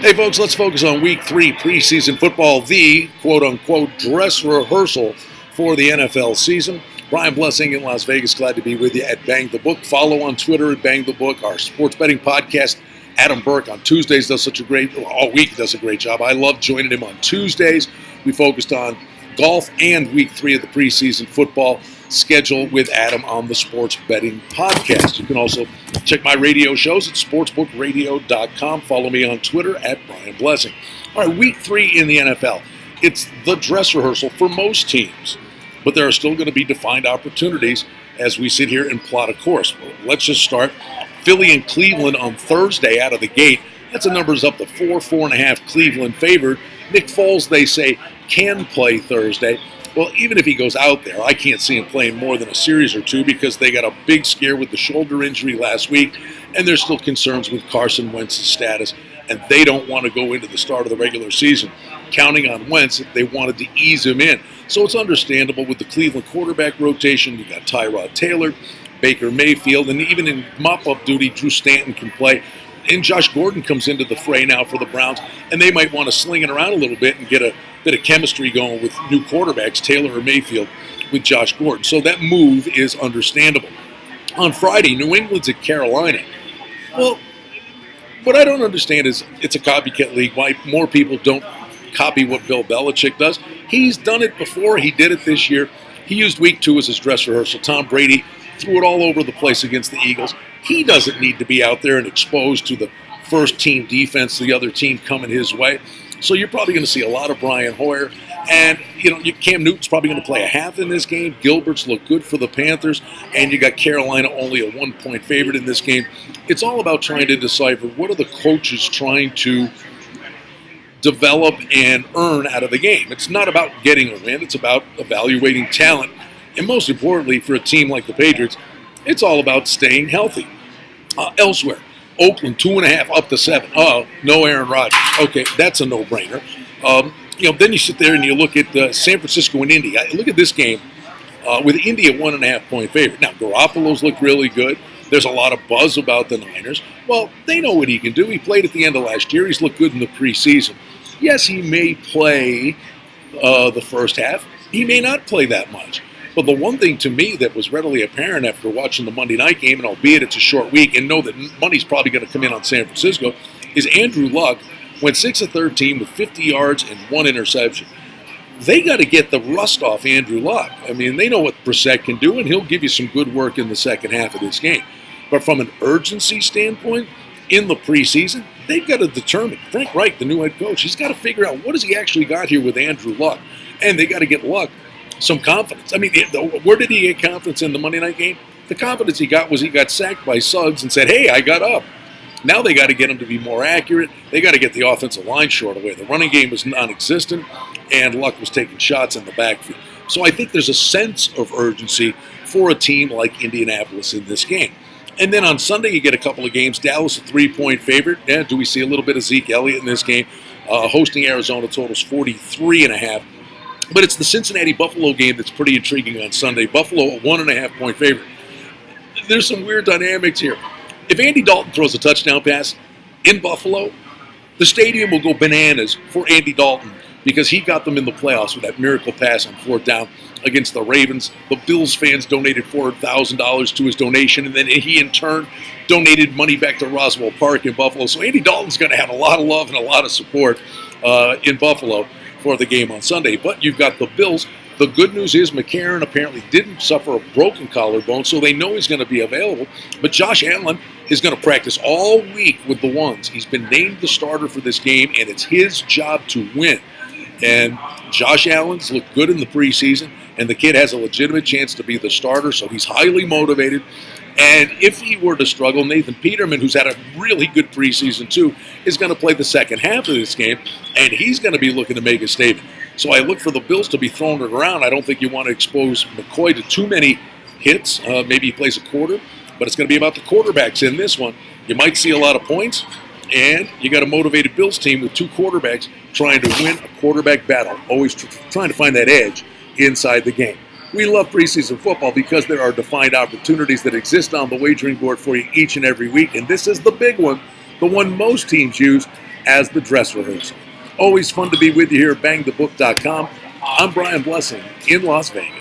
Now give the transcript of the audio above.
Hey, folks, let's focus on Week 3 preseason football, the quote-unquote dress rehearsal for the NFL season. Brian Blessing in Las Vegas, glad to be with you at Bang the Book. Follow on Twitter at Bang the Book. Our sports betting podcast, Adam Burke, on Tuesdays does all week does a great job. I love joining him on Tuesdays. We focused on golf and Week 3 of the preseason football schedule with Adam on the Sports Betting Podcast. You can also check my radio shows at sportsbookradio.com. Follow me on Twitter at Brian Blessing. All right, Week 3 in the NFL. It's the dress rehearsal for most teams, but there are still going to be defined opportunities as we sit here and plot a course. Well, let's just start. Philly and Cleveland on Thursday out of the gate. That's a numbers up to 4.5 Cleveland favored. Nick Foles, they say, can play Thursday. Well, even if he goes out there, I can't see him playing more than a series or two because they got a big scare with the shoulder injury last week, and there's still concerns with Carson Wentz's status, and they don't want to go into the start of the regular season counting on Wentz if they wanted to ease him in. So it's understandable with the Cleveland quarterback rotation. You got Tyrod Taylor, Baker Mayfield, and even in mop-up duty, Drew Stanton can play. And Josh Gordon comes into the fray now for the Browns, and they might want to sling it around a little bit and get a bit of chemistry going with new quarterbacks, Taylor or Mayfield, with Josh Gordon. So that move is understandable. On Friday, New England's at Carolina. Well, what I don't understand is it's a copycat league. Why more people don't copy what Bill Belichick does. He's done it before. He did it this year. He used Week 2 as his dress rehearsal. Tom Brady threw it all over the place against the Eagles. He doesn't need to be out there and exposed to the first-team defense, the other team coming his way. So you're probably going to see a lot of Brian Hoyer. And, Cam Newton's probably going to play a half in this game. Gilbert's look good for the Panthers. And you got Carolina only a 1-point favorite in this game. It's all about trying to decipher what are the coaches trying to develop and earn out of the game. It's not about getting a win. It's about evaluating talent. And most importantly, for a team like the Patriots, it's all about staying healthy. Elsewhere, Oakland 2.5 up to 7. Oh, no Aaron Rodgers. Okay, that's a no-brainer. Then you sit there and you look at San Francisco and Indy. Look at this game with Indy a 1.5-point favorite. Now, Garoppolo's looked really good. There's a lot of buzz about the Niners. Well, they know what he can do. He played at the end of last year. He's looked good in the preseason. Yes, he may play the first half. He may not play that much. But the one thing to me that was readily apparent after watching the Monday night game, and albeit it's a short week, and know that money's probably going to come in on San Francisco, is Andrew Luck went 6 of 13 with 50 yards and 1 interception. They got to get the rust off Andrew Luck. I mean, they know what Brissett can do, and he'll give you some good work in the second half of this game. But from an urgency standpoint, in the preseason, they've got to determine, Frank Reich, the new head coach, he's got to figure out what has he actually got here with Andrew Luck. And they got to get Luck some confidence. I mean, where did he get confidence in the Monday night game? The confidence he got was he got sacked by Suggs and said, hey, I got up. Now they got to get him to be more accurate. They got to get the offensive line short away. The running game was non-existent, and Luck was taking shots in the backfield. So I think there's a sense of urgency for a team like Indianapolis in this game. And then on Sunday, you get a couple of games. Dallas, a 3-point favorite. Yeah, do we see a little bit of Zeke Elliott in this game? Hosting Arizona totals 43.5. But it's the Cincinnati-Buffalo game that's pretty intriguing on Sunday. Buffalo, a 1.5-point favorite. There's some weird dynamics here. If Andy Dalton throws a touchdown pass in Buffalo, the stadium will go bananas for Andy Dalton because he got them in the playoffs with that miracle pass on 4th down against the Ravens. The Bills fans donated $4,000 to his donation, and then he, in turn, donated money back to Roswell Park in Buffalo. So Andy Dalton's going to have a lot of love and a lot of support in Buffalo for the game on Sunday. But you've got the Bills. The good news is McCarron apparently didn't suffer a broken collarbone, so they know he's going to be available. But Josh Allen is going to practice all week with the ones. He's been named the starter for this game, and it's his job to win. And Josh Allen's looked good in the preseason, and the kid has a legitimate chance to be the starter, so he's highly motivated. And if he were to struggle, Nathan Peterman, who's had a really good preseason too, is going to play the second half of this game, and he's going to be looking to make a statement. So I look for the Bills to be throwing it around. I don't think you want to expose McCoy to too many hits. Maybe he plays a quarter, but it's going to be about the quarterbacks in this one. You might see a lot of points, and you got a motivated Bills team with 2 quarterbacks trying to win a quarterback battle, always trying to find that edge inside the game. We love preseason football because there are defined opportunities that exist on the wagering board for you each and every week, and this is the big one, the one most teams use. as the dress rehearsal. Always fun to be with you here at bangthebook.com. I'm Brian Blessing in Las Vegas.